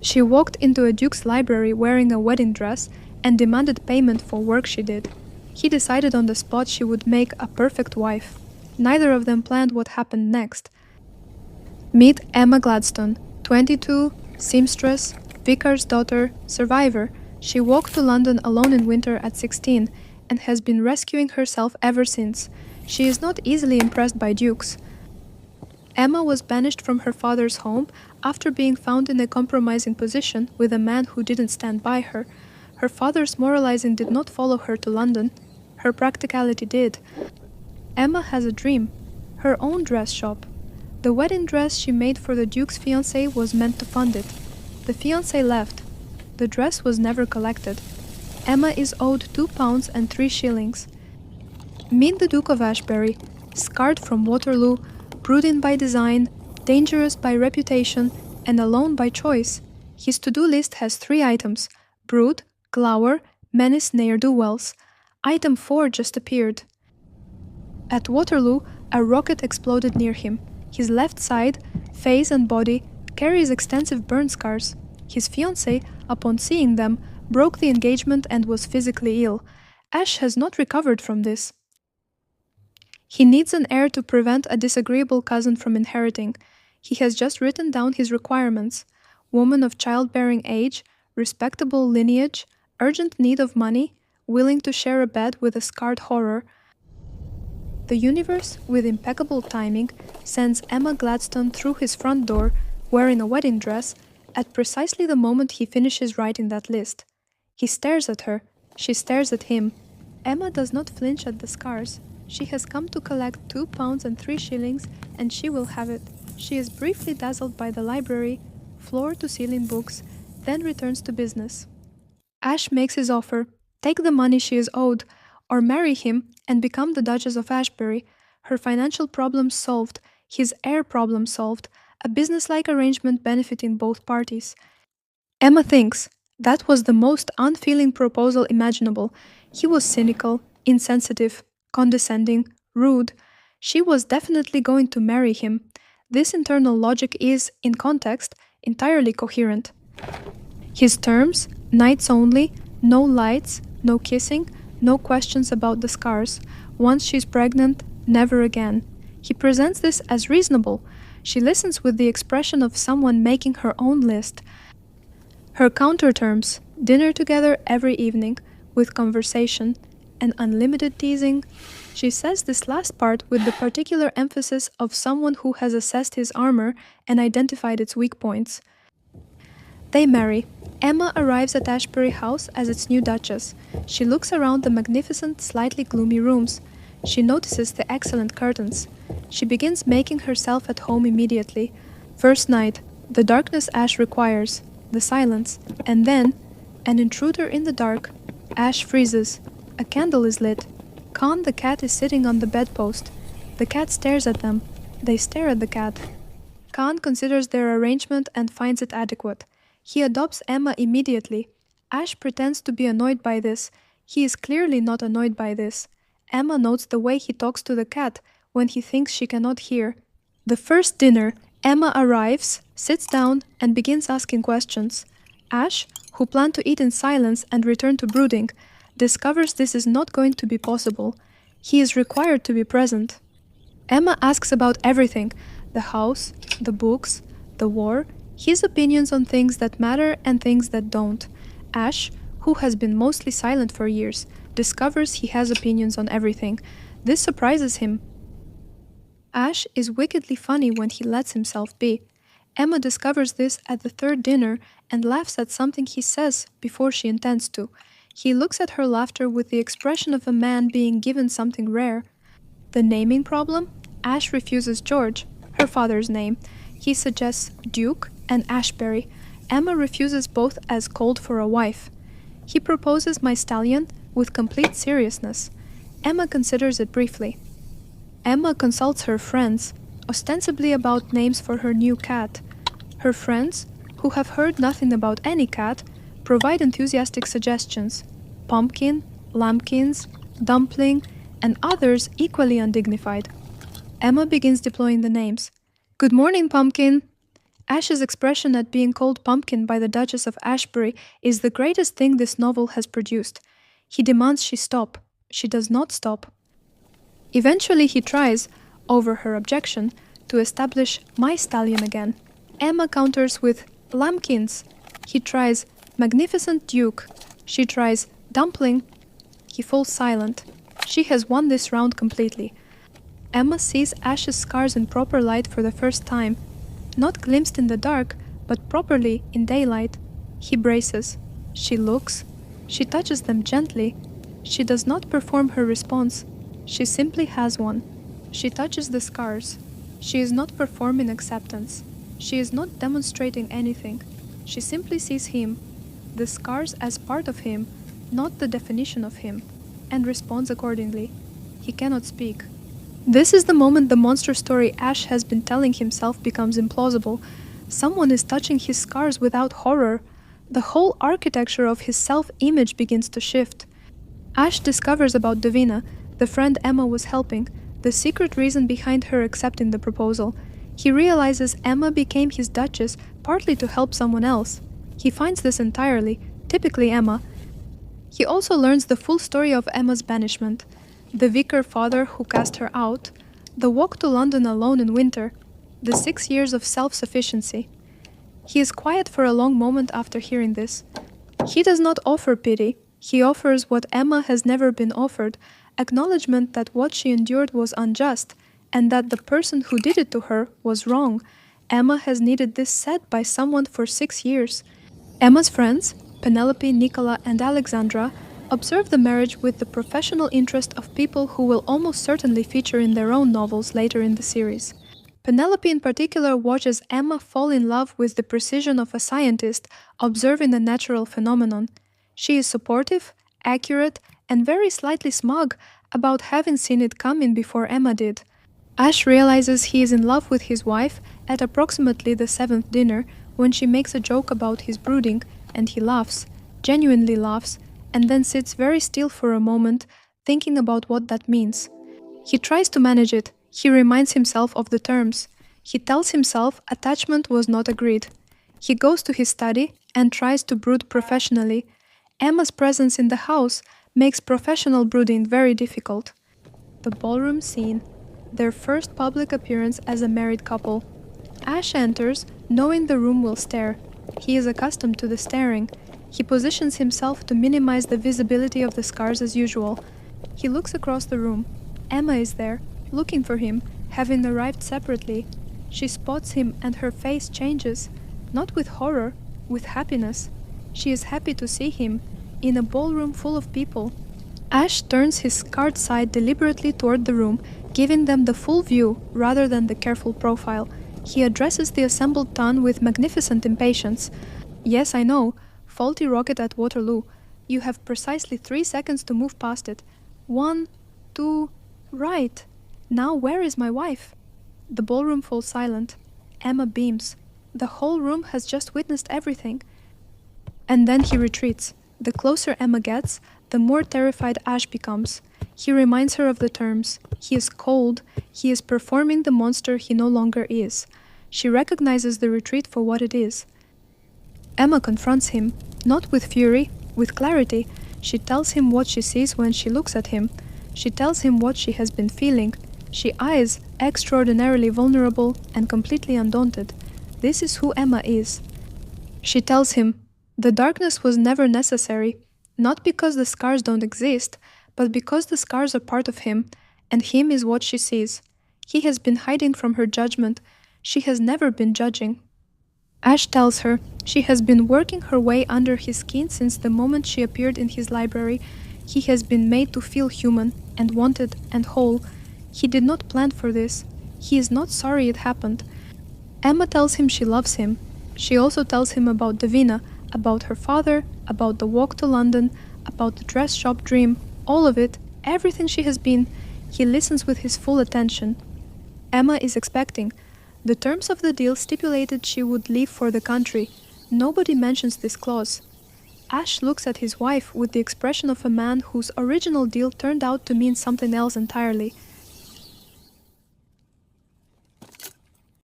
She walked into a duke's library wearing a wedding dress and demanded payment for work she did. He decided on the spot she would make a perfect wife. Neither of them planned what happened next. Meet Emma Gladstone, 22, seamstress, vicar's daughter, survivor. She walked to London alone in winter at 16 and has been rescuing herself ever since. She is not easily impressed by dukes. Emma was banished from her father's home after being found in a compromising position with a man who didn't stand by her. Her father's moralizing did not follow her to London. Her practicality did. Emma has a dream, her own dress shop. The wedding dress she made for the Duke's fiancé was meant to fund it. The fiancé left. The dress was never collected. Emma is owed £2 and 3 shillings. Meet the Duke of Ashbury, scarred from Waterloo, brooding by design, dangerous by reputation, and alone by choice. His to-do list has 3 items: brood, glower, menace ne'er-do-wells. Item 4 just appeared. At Waterloo, a rocket exploded near him. His left side, face and body carries extensive burn scars. His fiancée, upon seeing them, broke the engagement and was physically ill. Ash has not recovered from this. He needs an heir to prevent a disagreeable cousin from inheriting. He has just written down his requirements: woman of childbearing age, respectable lineage, urgent need of money, willing to share a bed with a scarred horror. The universe, with impeccable timing, sends Emma Gladstone through his front door, wearing a wedding dress, at precisely the moment he finishes writing that list. He stares at her. She stares at him. Emma does not flinch at the scars. She has come to collect £2 and 3 shillings, and she will have it. She is briefly dazzled by the library, floor-to-ceiling books, then returns to business. Ash makes his offer: take the money she is owed, or marry him and become the Duchess of Ashbury. Her financial problems solved, his heir problem solved, a businesslike arrangement benefiting both parties. Emma thinks that was the most unfeeling proposal imaginable. He was cynical, insensitive, condescending, rude. She was definitely going to marry him. This internal logic is, in context, entirely coherent. His terms: nights only, no lights, no kissing, no questions about the scars. Once she's pregnant, never again. He presents this as reasonable. She listens with the expression of someone making her own list. Her counter-terms: dinner together every evening, with conversation, and unlimited teasing. She says this last part with the particular emphasis of someone who has assessed his armor and identified its weak points. They marry. Emma arrives at Ashbury House as its new duchess. She looks around the magnificent, slightly gloomy rooms. She notices the excellent curtains. She begins making herself at home immediately. First night, the darkness Ash requires, the silence, and then, an intruder in the dark. Ash freezes. A candle is lit. Khan the cat is sitting on the bedpost. The cat stares at them. They stare at the cat. Khan considers their arrangement and finds it adequate. He adopts Emma immediately. Ash pretends to be annoyed by this. He is clearly not annoyed by this. Emma notes the way he talks to the cat when he thinks she cannot hear. The first dinner, Emma arrives, sits down, and begins asking questions. Ash, who planned to eat in silence and return to brooding, discovers this is not going to be possible. He is required to be present. Emma asks about everything: the house, the books, the war, his opinions on things that matter and things that don't. Ash, who has been mostly silent for years, discovers he has opinions on everything. This surprises him. Ash is wickedly funny when he lets himself be. Emma discovers this at the third dinner and laughs at something he says before she intends to. He looks at her laughter with the expression of a man being given something rare. The naming problem? Ash refuses George, her father's name. He suggests Duke and Ashbury. Emma refuses both as cold for a wife. He proposes my stallion with complete seriousness. Emma considers it briefly. Emma consults her friends, ostensibly about names for her new cat. Her friends, who have heard nothing about any cat, provide enthusiastic suggestions: Pumpkin, Lambkins, Dumpling, and others equally undignified. Emma begins deploying the names. Good morning, Pumpkin. Ash's expression at being called pumpkin by the Duchess of Ashbury is the greatest thing this novel has produced. He demands she stop. She does not stop. Eventually he tries, over her objection, to establish my stallion again. Emma counters with lambkins. He tries magnificent duke. She tries dumpling. He falls silent. She has won this round completely. Emma sees Ash's scars in proper light for the first time. Not glimpsed in the dark, but properly in daylight. He braces. She looks. She touches them gently. She does not perform her response. She simply has one. She touches the scars. She is not performing acceptance. She is not demonstrating anything. She simply sees him, the scars as part of him, not the definition of him, and responds accordingly. He cannot speak. This is the moment the monster story Ash has been telling himself becomes implausible. Someone is touching his scars without horror. The whole architecture of his self-image begins to shift. Ash discovers about Davina, the friend Emma was helping, the secret reason behind her accepting the proposal. He realizes Emma became his duchess partly to help someone else. He finds this entirely, typically Emma. He also learns the full story of Emma's banishment, the vicar father who cast her out, the walk to London alone in winter, the 6 years of self-sufficiency. He is quiet for a long moment after hearing this. He does not offer pity. He offers what Emma has never been offered, acknowledgement that what she endured was unjust, and that the person who did it to her was wrong. Emma has needed this said by someone for 6 years. Emma's friends, Penelope, Nicola, and Alexandra, observe the marriage with the professional interest of people who will almost certainly feature in their own novels later in the series. Penelope in particular watches Emma fall in love with the precision of a scientist observing a natural phenomenon. She is supportive, accurate, and very slightly smug about having seen it coming before Emma did. Ash realizes he is in love with his wife at approximately the 7th dinner when she makes a joke about his brooding, and he laughs, genuinely laughs, and then sits very still for a moment, thinking about what that means. He tries to manage it. He reminds himself of the terms. He tells himself attachment was not agreed. He goes to his study and tries to brood professionally. Emma's presence in the house makes professional brooding very difficult. The ballroom scene, their first public appearance as a married couple. Ash enters, knowing the room will stare. He is accustomed to the staring. He positions himself to minimize the visibility of the scars as usual. He looks across the room. Emma is there, looking for him, having arrived separately. She spots him and her face changes, not with horror, with happiness. She is happy to see him, in a ballroom full of people. Ash turns his scarred side deliberately toward the room, giving them the full view rather than the careful profile. He addresses the assembled ton with magnificent impatience. Yes, I know. Faulty rocket at Waterloo. You have precisely 3 seconds to move past it. 1, 2, right. Now where is my wife? The ballroom falls silent. Emma beams. The whole room has just witnessed everything. And then he retreats. The closer Emma gets, the more terrified Ash becomes. He reminds her of the terms. He is cold. He is performing the monster he no longer is. She recognizes the retreat for what it is. Emma confronts him, not with fury, with clarity. She tells him what she sees when she looks at him. She tells him what she has been feeling. She eyes, extraordinarily vulnerable and completely undaunted. This is who Emma is. She tells him, the darkness was never necessary, not because the scars don't exist, but because the scars are part of him, and him is what she sees. He has been hiding from her judgment. She has never been judging. Ash tells her she has been working her way under his skin since the moment she appeared in his library. He has been made to feel human and wanted and whole. He did not plan for this. He is not sorry it happened. Emma tells him she loves him. She also tells him about Davina, about her father, about the walk to London, about the dress shop dream, all of it, everything she has been. He listens with his full attention. Emma is expecting. The terms of the deal stipulated she would leave for the country. Nobody mentions this clause. Ash looks at his wife with the expression of a man whose original deal turned out to mean something else entirely.